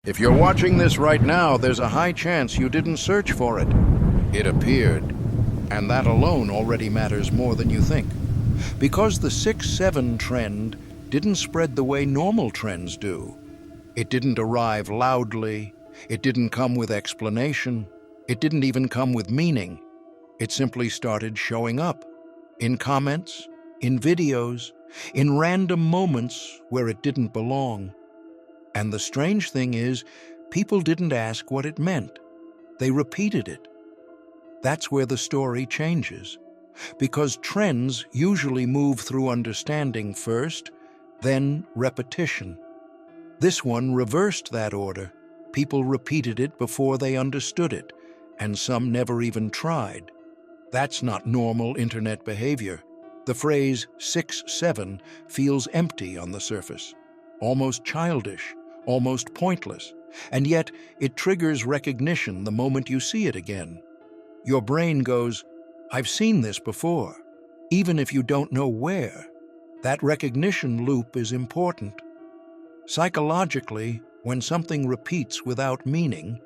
If you're watching this right now, there's a high chance you didn't search for it. It appeared. And that alone already matters more than you think. Because the 6-7 trend didn't spread the way normal trends do. It didn't arrive loudly. It didn't come with explanation. It didn't even come with meaning. It simply started showing up. In comments, in videos, in random moments where it didn't belong. And the strange thing is, people didn't ask what it meant. They repeated it. That's where the story changes. Because trends usually move through understanding first, then repetition. This one reversed that order. People repeated it before they understood it, and some never even tried. That's not normal internet behavior. The phrase 6-7 feels empty on the surface, almost childish, almost pointless, and yet it triggers recognition the moment you see it again. Your brain goes, "I've seen this before," even if you don't know where. That recognition loop is important. Psychologically, when something repeats without meaning,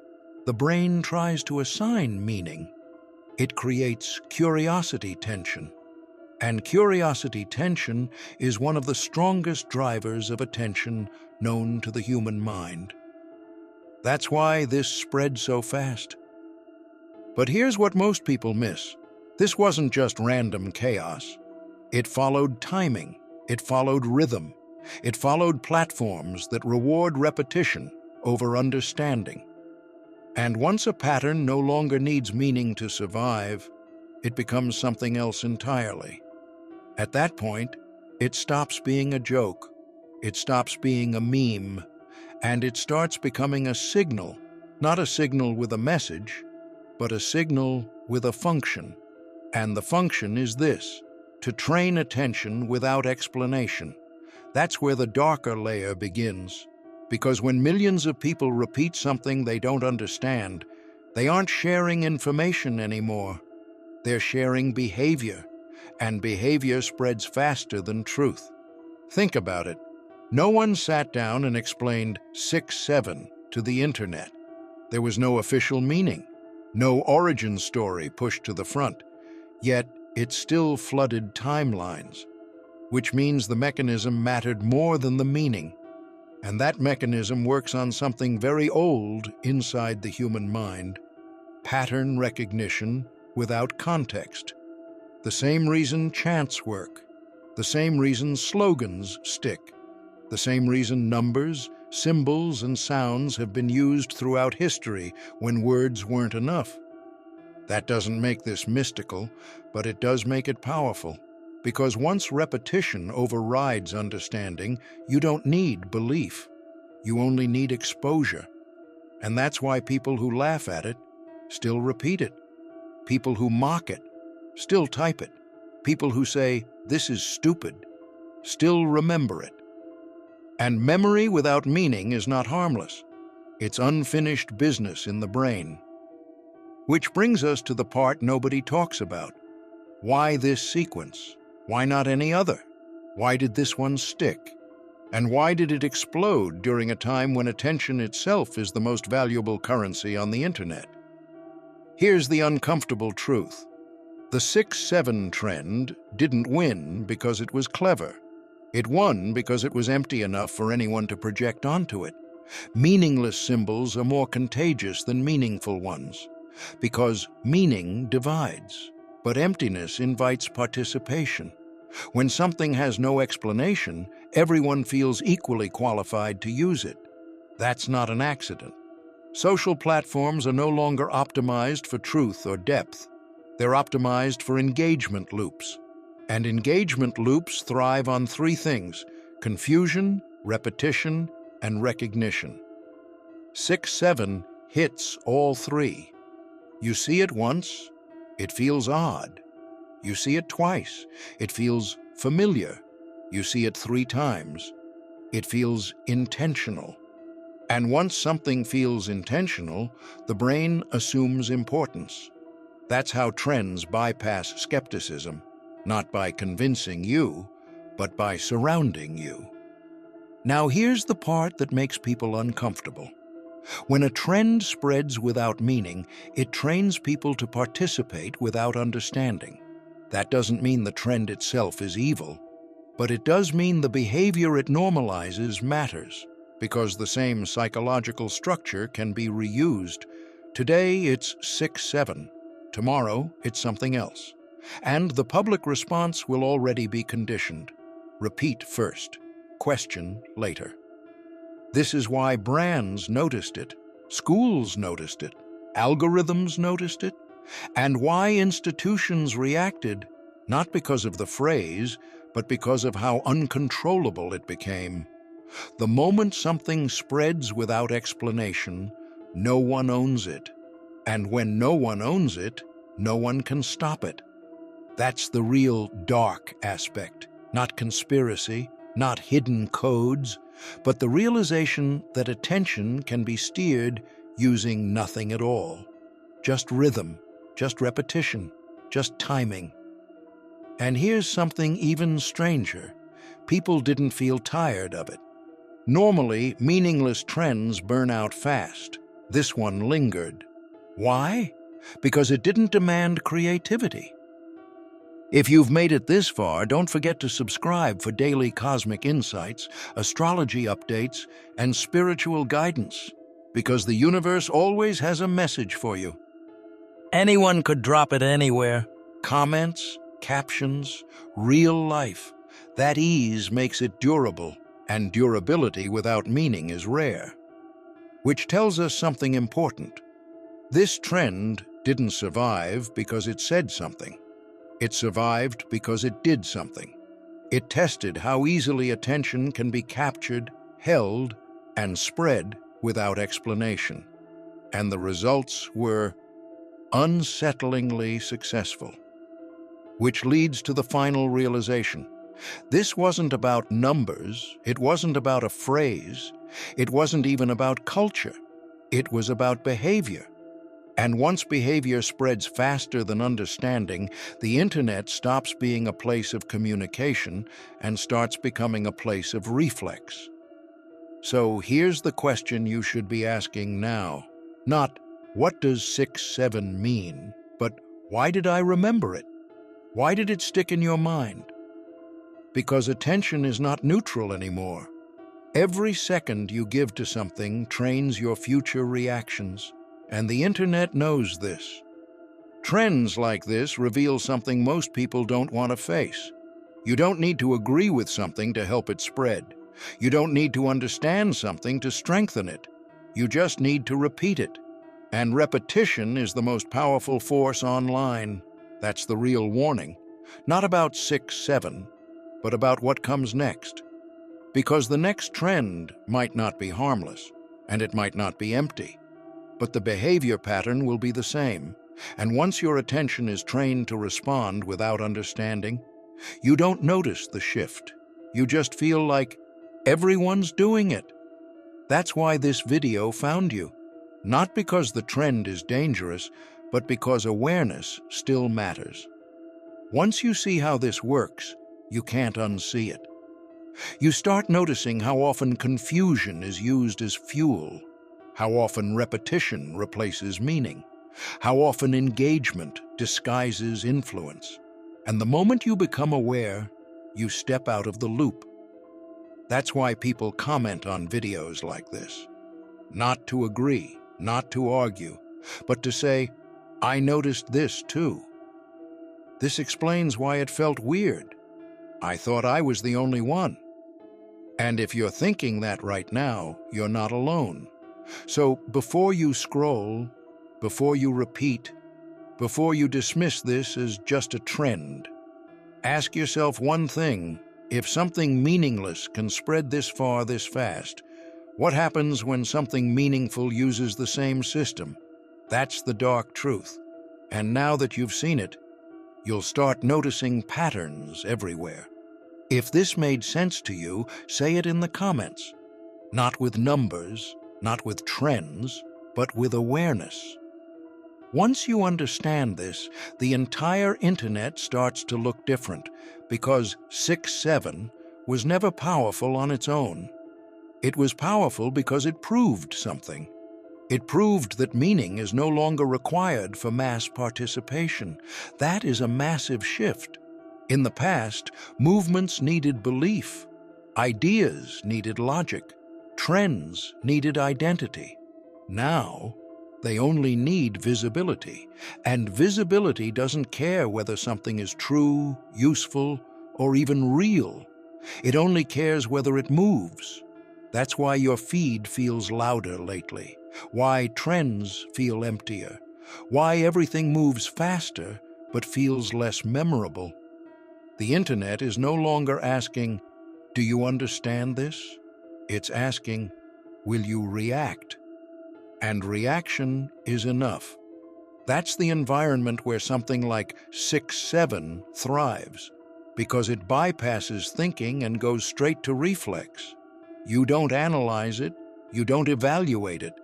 the brain tries to assign meaning. It creates curiosity tension. And curiosity tension is one of the strongest drivers of attention known to the human mind. That's why this spread so fast. But here's what most people miss. This wasn't just random chaos. It followed timing. It followed rhythm. It followed platforms that reward repetition over understanding. And once a pattern no longer needs meaning to survive, it becomes something else entirely. At that point, it stops being a joke, it stops being a meme, and it starts becoming a signal, not a signal with a message, but a signal with a function. And the function is this: to train attention without explanation. That's where the darker layer begins. Because when millions of people repeat something they don't understand, they aren't sharing information anymore. They're sharing behavior, and behavior spreads faster than truth. Think about it. No one sat down and explained 6-7 to the internet. There was no official meaning, no origin story pushed to the front, yet it still flooded timelines, which means the mechanism mattered more than the meaning. And that mechanism works on something very old inside the human mind: pattern recognition without context. The same reason chants work, the same reason slogans stick, the same reason numbers, symbols, and sounds have been used throughout history when words weren't enough. That doesn't make this mystical, but it does make it powerful. Because once repetition overrides understanding, you don't need belief. You only need exposure. And that's why people who laugh at it still repeat it. People who mock it still type it. People who say, "This is stupid," still remember it. And memory without meaning is not harmless. It's unfinished business in the brain. Which brings us to the part nobody talks about. Why this sequence? Why not any other? Why did this one stick? And why did it explode during a time when attention itself is the most valuable currency on the internet? Here's the uncomfortable truth. The 6-7 trend didn't win because it was clever. It won because it was empty enough for anyone to project onto it. Meaningless symbols are more contagious than meaningful ones, because meaning divides. But emptiness invites participation. When something has no explanation, everyone feels equally qualified to use it. That's not an accident. Social platforms are no longer optimized for truth or depth. They're optimized for engagement loops. And engagement loops thrive on three things: confusion, repetition, and recognition. 6-7 hits all three. You see it once, it feels odd. You see it twice, it feels familiar. You see it 3 times, it feels intentional. And once something feels intentional, the brain assumes importance. That's how trends bypass skepticism, not by convincing you, but by surrounding you. Now here's the part that makes people uncomfortable. When a trend spreads without meaning, it trains people to participate without understanding. That doesn't mean the trend itself is evil, but it does mean the behavior it normalizes matters, because the same psychological structure can be reused. Today it's 6-7, tomorrow it's something else. And the public response will already be conditioned. Repeat first, question later. This is why brands noticed it, schools noticed it, algorithms noticed it, and why institutions reacted, not because of the phrase, but because of how uncontrollable it became. The moment something spreads without explanation, no one owns it. And when no one owns it, no one can stop it. That's the real dark aspect, not conspiracy, not hidden codes, but the realization that attention can be steered using nothing at all. Just rhythm, just repetition, just timing. And here's something even stranger. People didn't feel tired of it. Normally, meaningless trends burn out fast. This one lingered. Why? Because it didn't demand creativity. If you've made it this far, don't forget to subscribe for daily cosmic insights, astrology updates, and spiritual guidance, because the universe always has a message for you. Anyone could drop it anywhere. Comments, captions, real life. That ease makes it durable, and durability without meaning is rare. Which tells us something important. This trend didn't survive because it said something. It survived because it did something. It tested how easily attention can be captured, held, and spread without explanation. And the results were unsettlingly successful. Which leads to the final realization. This wasn't about numbers, it wasn't about a phrase, it wasn't even about culture. It was about behavior. And once behavior spreads faster than understanding, the internet stops being a place of communication and starts becoming a place of reflex. So here's the question you should be asking now. Not, what does 6-7 mean? But why did I remember it? Why did it stick in your mind? Because attention is not neutral anymore. Every second you give to something trains your future reactions. And the internet knows this. Trends like this reveal something most people don't want to face. You don't need to agree with something to help it spread. You don't need to understand something to strengthen it. You just need to repeat it. And repetition is the most powerful force online. That's the real warning. Not about 6-7, but about what comes next. Because the next trend might not be harmless, and it might not be empty. But the behavior pattern will be the same, and once your attention is trained to respond without understanding, you don't notice the shift. You just feel like everyone's doing it. That's why this video found you. Not because the trend is dangerous, but because awareness still matters. Once you see how this works, you can't unsee it. You start noticing how often confusion is used as fuel, how often repetition replaces meaning, how often engagement disguises influence. And the moment you become aware, you step out of the loop. That's why people comment on videos like this. Not to agree, not to argue, but to say, I noticed this too. This explains why it felt weird. I thought I was the only one. And if you're thinking that right now, you're not alone. So before you scroll, before you repeat, before you dismiss this as just a trend, ask yourself one thing. If something meaningless can spread this far this fast, what happens when something meaningful uses the same system? That's the dark truth. And now that you've seen it, you'll start noticing patterns everywhere. If this made sense to you, say it in the comments. Not with numbers, not with trends, but with awareness. Once you understand this, the entire internet starts to look different, because 6-7 was never powerful on its own. It was powerful because it proved something. It proved that meaning is no longer required for mass participation. That is a massive shift. In the past, movements needed belief, ideas needed logic, trends needed identity. Now, they only need visibility, and visibility doesn't care whether something is true, useful, or even real. It only cares whether it moves. That's why your feed feels louder lately, why trends feel emptier, why everything moves faster but feels less memorable. The internet is no longer asking, "Do you understand this?" It's asking, "Will you react?" And reaction is enough. That's the environment where something like 6-7 thrives, because it bypasses thinking and goes straight to reflex. You don't analyze it, you don't evaluate it,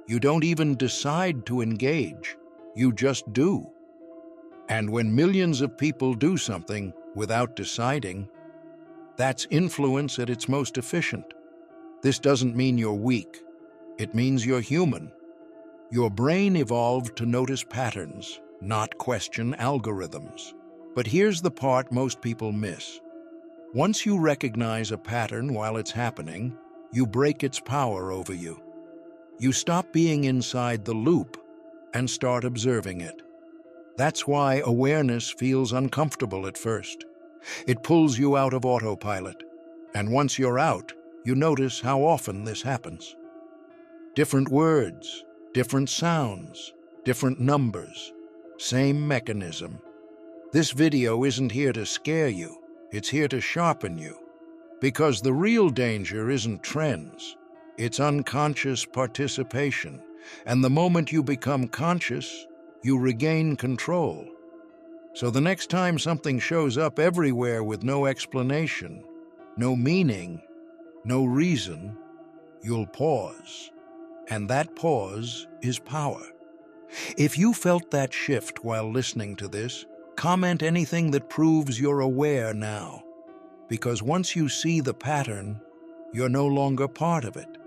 you don't even decide to engage, you just do. And when millions of people do something without deciding, that's influence at its most efficient. This doesn't mean you're weak. It means you're human. Your brain evolved to notice patterns, not question algorithms. But here's the part most people miss. Once you recognize a pattern while it's happening, you break its power over you. You stop being inside the loop and start observing it. That's why awareness feels uncomfortable at first. It pulls you out of autopilot. And once you're out, you notice how often this happens. Different words, different sounds, different numbers, same mechanism. This video isn't here to scare you, it's here to sharpen you. Because the real danger isn't trends, it's unconscious participation. And the moment you become conscious, you regain control. So the next time something shows up everywhere with no explanation, no meaning, no reason, you'll pause. And that pause is power. If you felt that shift while listening to this, comment anything that proves you're aware now. Because once you see the pattern, you're no longer part of it.